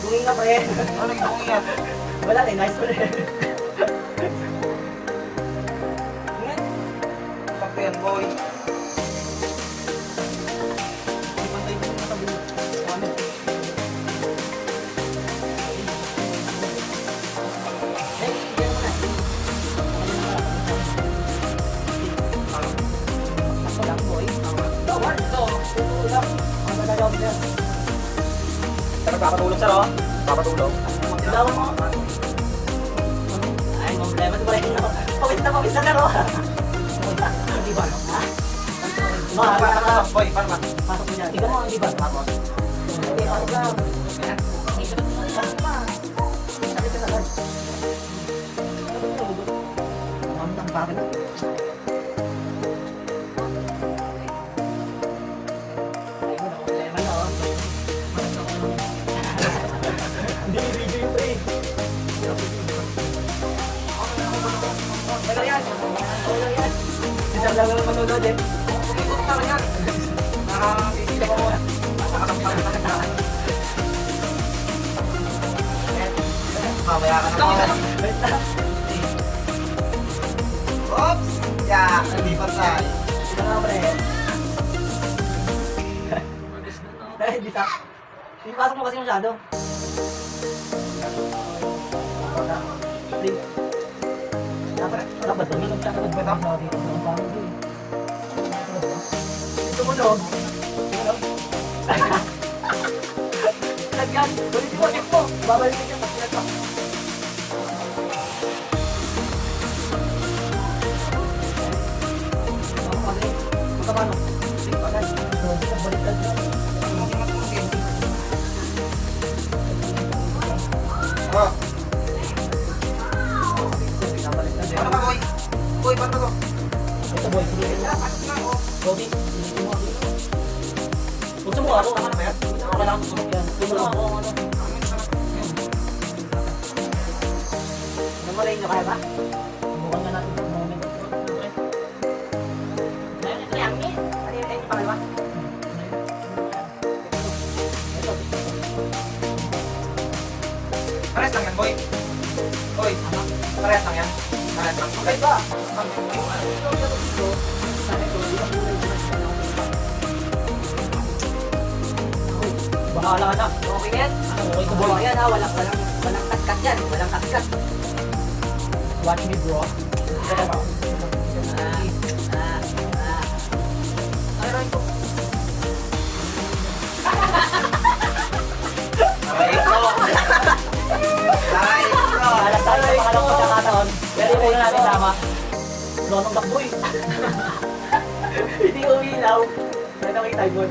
Bunging ka pre. Ano nagibungin yan? Wala rin, nice pre. Sakto yan, boy. Pero papatulog sir, oh. Papatulog. Dawan mo. Ay, problema ito pa rin. Pawis na pero. Hindi ba? Boy, para ba? Pasok mo niya. Ikaw mo, hindi ba? Pasok. Hindi, pasok lang. Pasok pa. Sabi ka na lang. Mamdang bakit? Isang lang naman manunod eh. Ikot na rin yan. Nakakasisila ko muna. Nakakasisila. Mamaya ka na mga. Oops! Yeah! Hindi pa tayo. Ito nga pre. Hindi sa. Hindi pasok mo kasi masyado. Dapat ba ito? Minum siya. Ito mo no? Lagyan. Ulitin mo. Check mo. Babalitin niya. Pag pinag-pack. Magkabano? Sige, bagay. Baliktad niya. Oh. Ano ba, boy? Boy, paano to? Ito boy, sige na. Pasok na, oh. Bobby, hindi mo ako. Gusto mo ako? Tama na ba yan? Okay lang. Gusto mo ako, ano? Namalayin nyo kaya ba? Subukan nga natin itong moment. Ito yan, eh. Ano yung pangalawa? Pares lang yan, boy. Boy, pares lang yan. Pares lang. Okay ba? Bahala ka na. Okay yan? Okay ko ba yan ha? Walang kat-kat yan. Walang kat-kat. Watch me bro. Ayun ko. Ay, bro. Ay, bro. Alas tayo sa pangalawang pagkakataon. Pero ito yung natin tama. Lotong takboy. Hindi umilaw. Ito kita yun.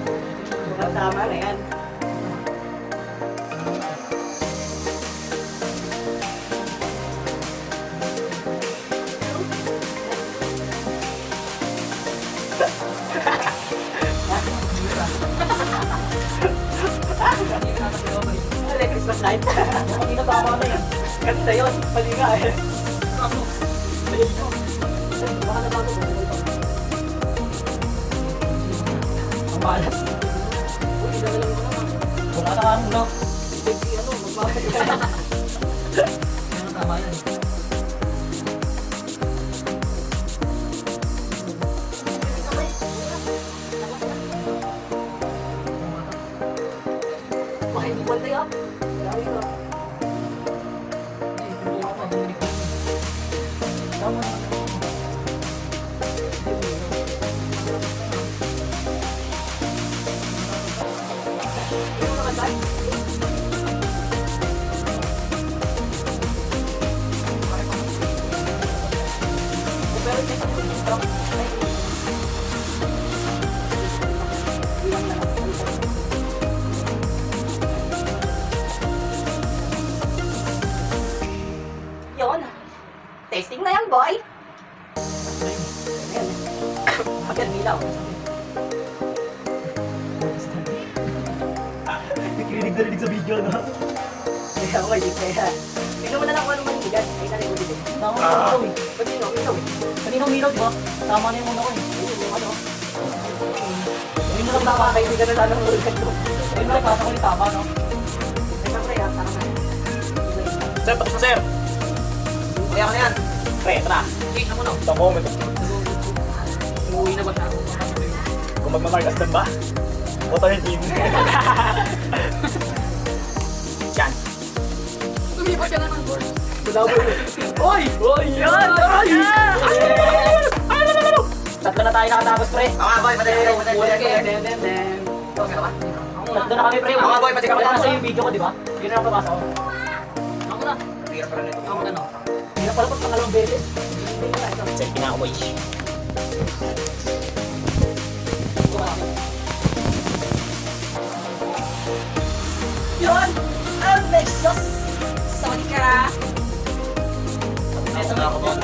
Mukhang tama na yan. Ano Christmas night? Hindi na tama na yan. Ganda yun. Mali nga eh. Mali yun. Baka nabago ko. balas. Uy, dalalang ko naman. Wala na kang no. Hindi, ano, magmamahal. Ano tama yan. Baka hindi pantay ah. Grabe ka. Tama. Ano naman tayo? Pero may sakit dito. Ilang na lang. Yun. Testing na yan, boy. Ayan. Agad nilaw. Nakikinig na rinig sa video, no? Kaya ako, hindi kaya. Tingnan mo na lang kung anong manhigan. Ay, nalay ko dito. Tama na yung ilaw eh. Ba't yun, oh? Ikaw eh. Kanina umilaw, di ba? Tama na yung muna ko eh. Ayun, yung ano. Hindi mo lang Tama, tama. kaibigan na lang ng ulit ko. Ayun mo lang, pasa ko yung tama, no? Ay, siyempre, ah, tama na. Sir, tapos na sir. Kaya ka na yan. Pre, ito na. Change na mo na. Ito moment. Umuwi na ba siya? Kung magmamarkas na ba? Motor team. Yan. Tumipa siya na ng board. Tulawin mo. Oy! Oy! Yan! Tatlo na tayo nakatapos, pre. Mga boy, patay ka. Patay ka. Den. Okay ka ba? Tatlo na kami, pre. Mga boy, pati ka Wala pa na sa'yo yung video ko, di ba? Yun na lang papasa ko. Ako na. Hirap pa rin ito. Ako na, no? Hindi na pala po pangalawang beses. Sir, kinakumoy. Yun! Ang Nexus! Saudi ka! Ito na ako, boy.